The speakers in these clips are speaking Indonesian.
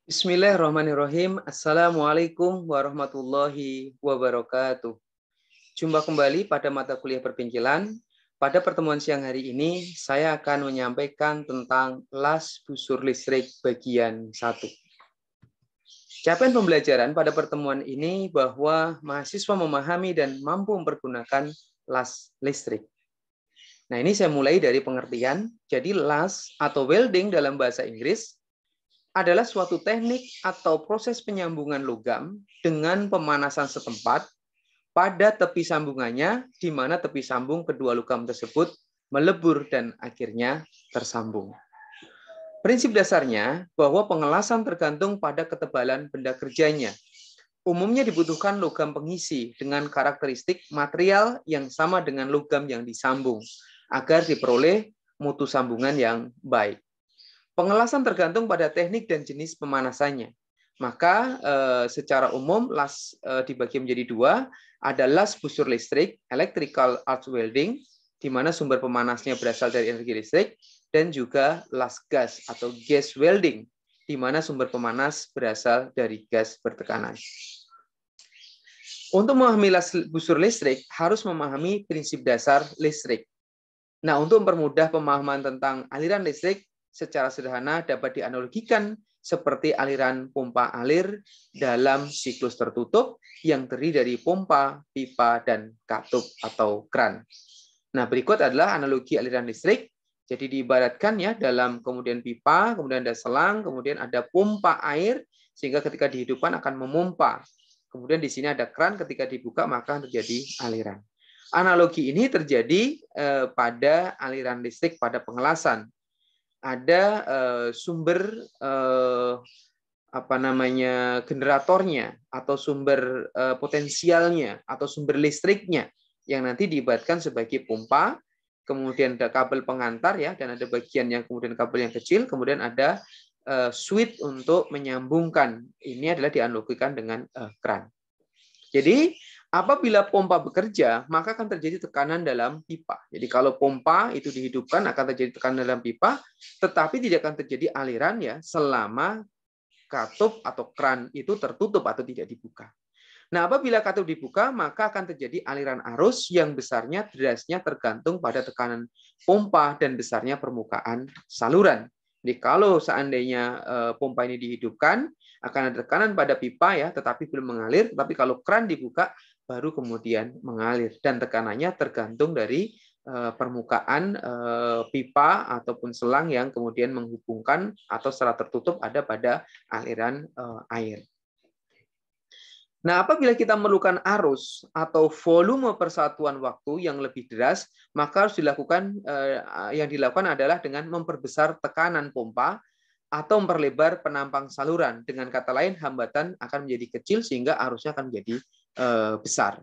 Bismillahirrahmanirrahim. Assalamualaikum warahmatullahi wabarakatuh. Jumpa kembali pada mata kuliah perpinkilan. Pada pertemuan siang hari ini, saya akan menyampaikan tentang las busur listrik bagian 1. Capaian pembelajaran pada pertemuan ini bahwa mahasiswa memahami dan mampu mempergunakan las listrik. Nah, ini saya mulai dari pengertian. Jadi las atau welding dalam bahasa Inggris adalah suatu teknik atau proses penyambungan logam dengan pemanasan setempat pada tepi sambungannya, di mana tepi sambung kedua logam tersebut melebur dan akhirnya tersambung. Prinsip dasarnya bahwa pengelasan tergantung pada ketebalan benda kerjanya. Umumnya dibutuhkan logam pengisi dengan karakteristik material yang sama dengan logam yang disambung, agar diperoleh mutu sambungan yang baik. Pengelasan tergantung pada teknik dan jenis pemanasannya. Maka secara umum las dibagi menjadi 2, ada las busur listrik, electrical arc welding, di mana sumber pemanasnya berasal dari energi listrik, dan juga las gas atau gas welding, di mana sumber pemanas berasal dari gas bertekanan. Untuk memahami las busur listrik, harus memahami prinsip dasar listrik. Nah, untuk mempermudah pemahaman tentang aliran listrik, secara sederhana dapat dianalogikan seperti aliran pompa alir dalam siklus tertutup yang terdiri dari pompa, pipa, dan katup atau kran. Nah, berikut adalah analogi aliran listrik. Jadi diibaratkan ya dalam kemudian pipa, kemudian ada selang, kemudian ada pompa air, sehingga ketika dihidupkan akan memompa. Kemudian di sini ada kran, ketika dibuka maka terjadi aliran. Analogi ini terjadi pada aliran listrik pada pengelasan. Ada sumber generatornya atau sumber potensialnya atau sumber listriknya yang nanti diibaratkan sebagai pompa, kemudian ada kabel pengantar ya, dan ada bagian yang kemudian kabel yang kecil, kemudian ada switch untuk menyambungkan. Ini adalah dianalogikan dengan kran. Jadi apabila pompa bekerja, maka akan terjadi tekanan dalam pipa. Jadi kalau pompa itu dihidupkan akan terjadi tekanan dalam pipa, tetapi tidak akan terjadi aliran ya selama katup atau kran itu tertutup atau tidak dibuka. Nah, apabila katup dibuka, maka akan terjadi aliran arus yang besarnya derasnya tergantung pada tekanan pompa dan besarnya permukaan saluran. Jadi kalau seandainya pompa ini dihidupkan, akan ada tekanan pada pipa ya, tetapi belum mengalir. Tapi kalau kran dibuka, baru kemudian mengalir. Dan tekanannya tergantung dari permukaan pipa ataupun selang yang kemudian menghubungkan atau secara tertutup ada pada aliran air. Nah, apabila kita memerlukan arus atau volume persatuan waktu yang lebih deras, maka harus dilakukan yang dilakukan adalah dengan memperbesar tekanan pompa atau memperlebar penampang saluran. Dengan kata lain, hambatan akan menjadi kecil sehingga arusnya akan menjadi besar.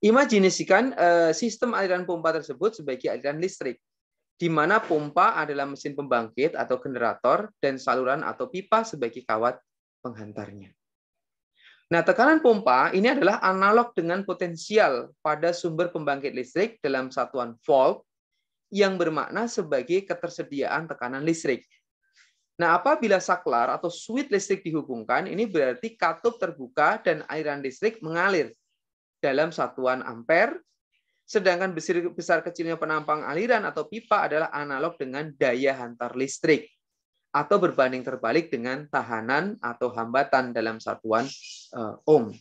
Imajinasikan sistem aliran pompa tersebut sebagai aliran listrik, di mana pompa adalah mesin pembangkit atau generator dan saluran atau pipa sebagai kawat penghantarnya. Nah, tekanan pompa ini adalah analog dengan potensial pada sumber pembangkit listrik dalam satuan volt yang bermakna sebagai ketersediaan tekanan listrik. Nah, apabila saklar atau switch listrik dihubungkan, ini berarti katup terbuka dan aliran listrik mengalir dalam satuan ampere, sedangkan besar kecilnya penampang aliran atau pipa adalah analog dengan daya hantar listrik atau berbanding terbalik dengan tahanan atau hambatan dalam satuan ohm.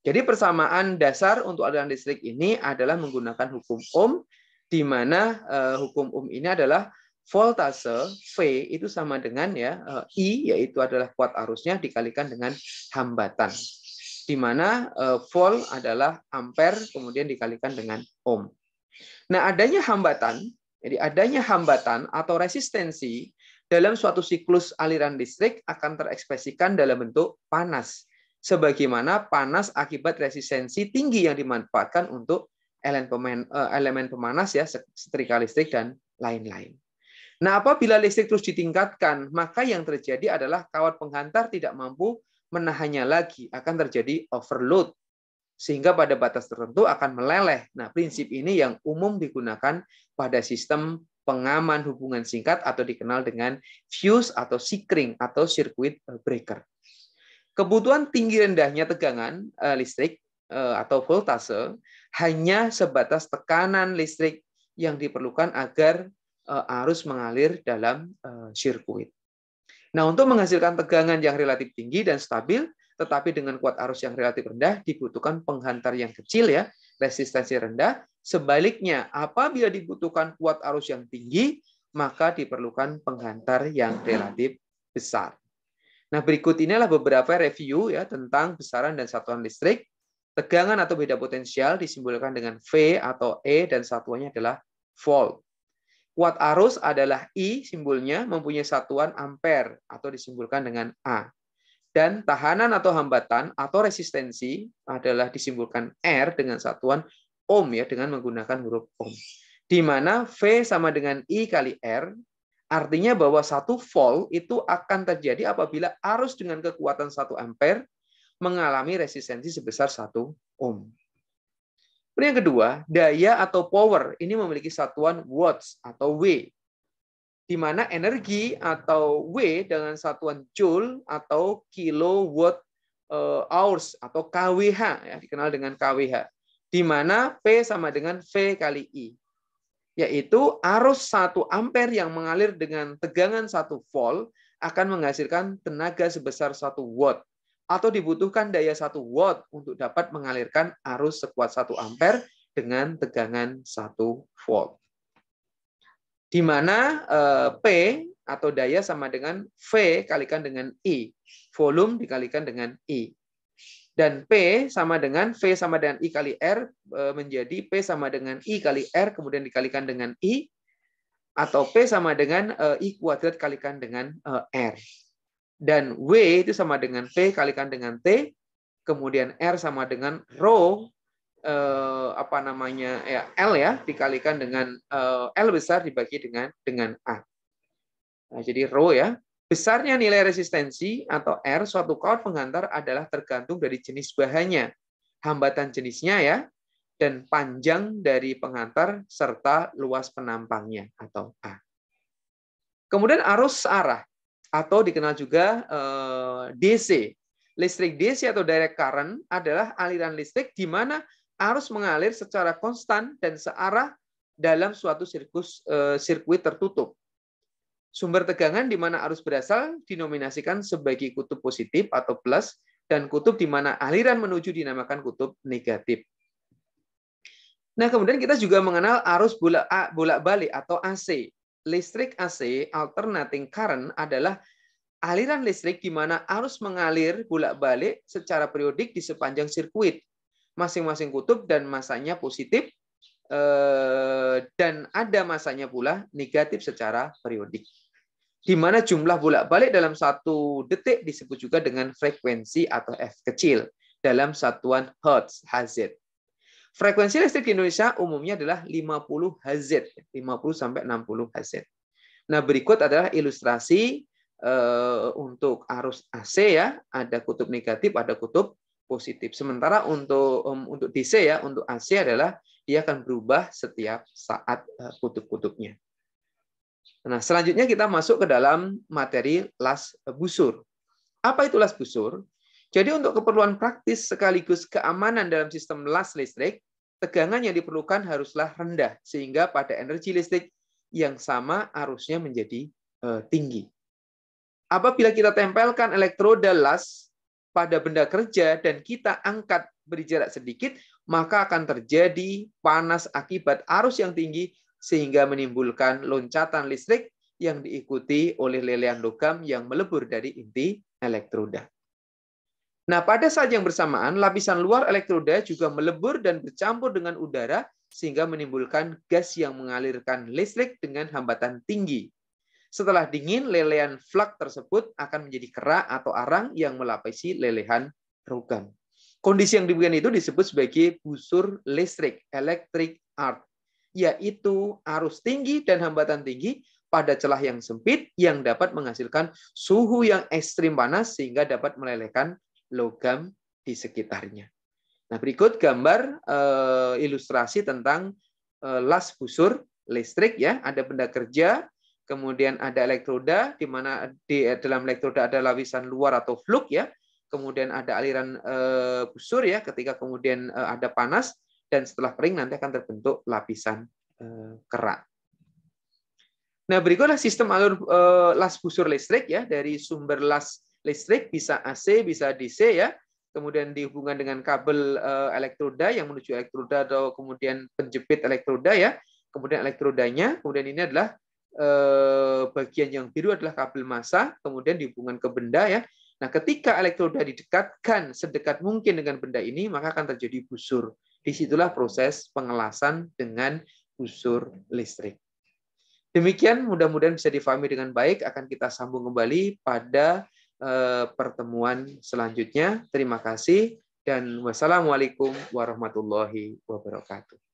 Jadi persamaan dasar untuk aliran listrik ini adalah menggunakan hukum ohm, di mana hukum ohm ini adalah voltase V itu sama dengan ya I, yaitu adalah kuat arusnya dikalikan dengan hambatan, di mana volt adalah ampere kemudian dikalikan dengan ohm. Nah, adanya hambatan, jadi adanya hambatan atau resistensi dalam suatu siklus aliran listrik akan terekspresikan dalam bentuk panas, sebagaimana panas akibat resistensi tinggi yang dimanfaatkan untuk elemen pemanas ya, setrika listrik dan lain-lain. Nah, apabila listrik terus ditingkatkan, maka yang terjadi adalah kawat penghantar tidak mampu menahannya lagi, akan terjadi overload, sehingga pada batas tertentu akan meleleh. Nah, prinsip ini yang umum digunakan pada sistem pengaman hubungan singkat atau dikenal dengan fuse atau sikring atau circuit breaker. Kebutuhan tinggi rendahnya tegangan listrik atau voltase hanya sebatas tekanan listrik yang diperlukan agar arus mengalir dalam sirkuit. Nah, untuk menghasilkan tegangan yang relatif tinggi dan stabil, tetapi dengan kuat arus yang relatif rendah, dibutuhkan penghantar yang kecil ya, resistensi rendah. Sebaliknya, apabila dibutuhkan kuat arus yang tinggi, maka diperlukan penghantar yang relatif besar. Nah, berikut inilah beberapa review ya tentang besaran dan satuan listrik. Tegangan atau beda potensial disimbolkan dengan V atau E dan satuannya adalah volt. Kuat arus adalah I, simbolnya mempunyai satuan ampere atau disimbolkan dengan A. Dan tahanan atau hambatan atau resistensi adalah disimbolkan R dengan satuan ohm ya dengan menggunakan huruf ohm. Di mana V sama dengan I kali R, artinya bahwa 1 volt itu akan terjadi apabila arus dengan kekuatan 1 ampere mengalami resistensi sebesar 1 ohm. Yang kedua, daya atau power ini memiliki satuan watts atau W, di mana energi atau W dengan satuan joule atau kilowatt hours atau kWh ya, dikenal dengan kWh, di mana P sama dengan V kali I, yaitu arus 1 ampere yang mengalir dengan tegangan 1 volt akan menghasilkan tenaga sebesar 1 watt, atau dibutuhkan daya 1 watt untuk dapat mengalirkan arus sekuat 1 ampere dengan tegangan 1 volt. Di mana P atau daya sama dengan V kalikan dengan I, volume dikalikan dengan I. Dan P sama dengan V sama dengan I kali R menjadi P sama dengan I kali R kemudian dikalikan dengan I, atau P sama dengan I kuadrat kalikan dengan R. Dan W itu sama dengan V kalikan dengan T, kemudian R sama dengan rho L ya dikalikan dengan L besar dibagi dengan A. Nah, jadi rho ya. Besarnya nilai resistensi atau R suatu kawat penghantar adalah tergantung dari jenis bahannya, hambatan jenisnya ya, dan panjang dari penghantar serta luas penampangnya atau A. Kemudian arus arah atau dikenal juga DC. Listrik DC atau direct current adalah aliran listrik di mana arus mengalir secara konstan dan searah dalam suatu sirkuit tertutup. Sumber tegangan di mana arus berasal dinominasikan sebagai kutub positif atau plus, dan kutub di mana aliran menuju dinamakan kutub negatif. Nah, kemudian kita juga mengenal arus bolak-balik atau AC. Listrik AC, alternating current, adalah aliran listrik di mana arus mengalir bolak-balik secara periodik di sepanjang sirkuit. Masing-masing kutub dan masanya positif, dan ada masanya pula negatif secara periodik. Di mana jumlah bolak-balik dalam 1 detik disebut juga dengan frekuensi atau F kecil dalam satuan Hertz, Hz. Frekuensi listrik di Indonesia umumnya adalah 50 Hz, 50 sampai 60 Hz. Nah, berikut adalah ilustrasi untuk arus AC ya, ada kutub negatif, ada kutub positif. Sementara untuk DC ya, untuk AC adalah dia akan berubah setiap saat kutub-kutubnya. Nah, selanjutnya kita masuk ke dalam materi las busur. Apa itu las busur? Jadi untuk keperluan praktis sekaligus keamanan dalam sistem las listrik, tegangan yang diperlukan haruslah rendah, sehingga pada energi listrik yang sama arusnya menjadi tinggi. Apabila kita tempelkan elektroda las pada benda kerja dan kita angkat beri jarak sedikit, maka akan terjadi panas akibat arus yang tinggi, sehingga menimbulkan loncatan listrik yang diikuti oleh lelehan logam yang melebur dari inti elektroda. Nah, pada saat yang bersamaan, lapisan luar elektroda juga melebur dan bercampur dengan udara, sehingga menimbulkan gas yang mengalirkan listrik dengan hambatan tinggi. Setelah dingin, lelehan flak tersebut akan menjadi kerak atau arang yang melapisi lelehan logam. Kondisi yang demikian itu disebut sebagai busur listrik, electric arc, yaitu arus tinggi dan hambatan tinggi pada celah yang sempit yang dapat menghasilkan suhu yang ekstrim panas sehingga dapat melelehkan logam di sekitarnya. Nah, berikut gambar ilustrasi tentang las busur listrik ya, ada benda kerja, kemudian ada elektroda, di mana di dalam elektroda ada lapisan luar atau fluk ya, kemudian ada aliran busur ya, ketika kemudian ada panas, dan setelah kering nanti akan terbentuk lapisan kerak. Nah, berikutlah sistem alur las busur listrik ya, dari sumber las listrik bisa AC, bisa DC ya, kemudian dihubungkan dengan kabel elektroda yang menuju elektroda atau kemudian penjepit elektroda ya, kemudian elektrodanya, kemudian ini adalah bagian yang biru adalah kabel massa, kemudian dihubungkan ke benda ya. Nah, ketika elektroda didekatkan sedekat mungkin dengan benda ini, maka akan terjadi busur. Disitulah proses pengelasan dengan busur listrik. Demikian, mudah-mudahan bisa difahami dengan baik. Akan kita sambung kembali pada pertemuan selanjutnya. Terima kasih dan wassalamualaikum warahmatullahi wabarakatuh.